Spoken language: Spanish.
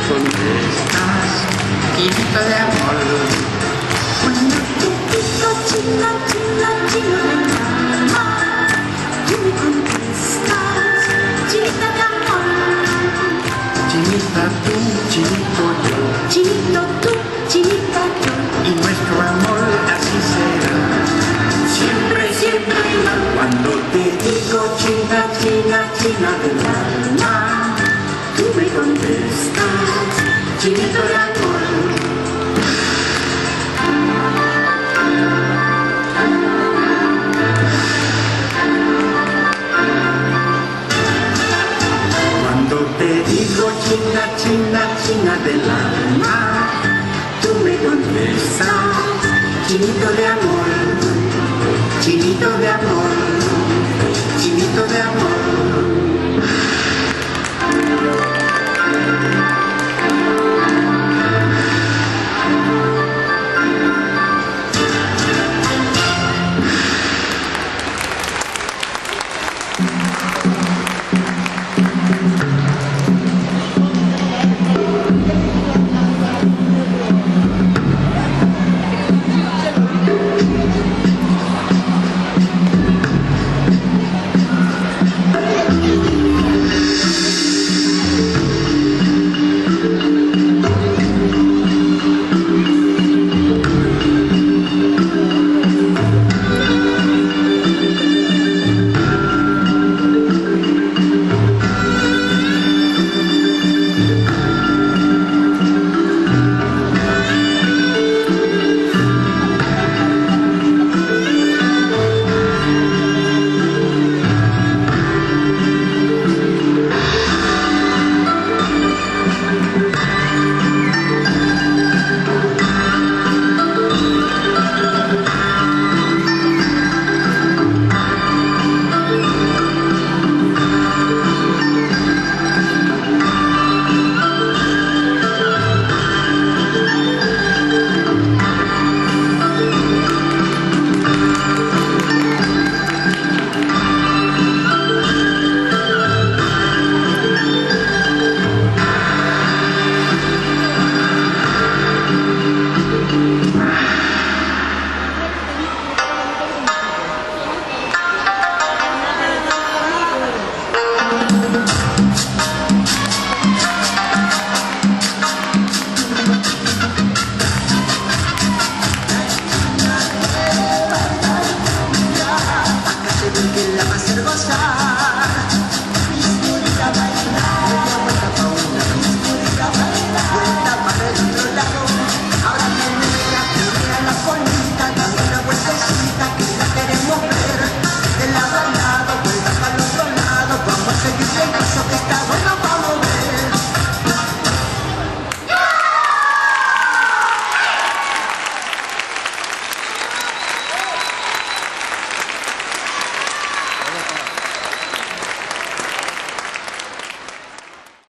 contestas, chinito de amor. Cuando te digo chino, chino, chino del alma, tú me contestas, chinito de amor. Chinita tú, chinito yo, Chinito tú, chinita yo, y nuestro amor así será. Siempre, siempre igual. Cuando te digo china, china, china del alma, tú me contestas, chinito de amor. Cuando te digo china, china, china del alma, tú me contestas, chinito de amor, chinito de amor, chinito de amor.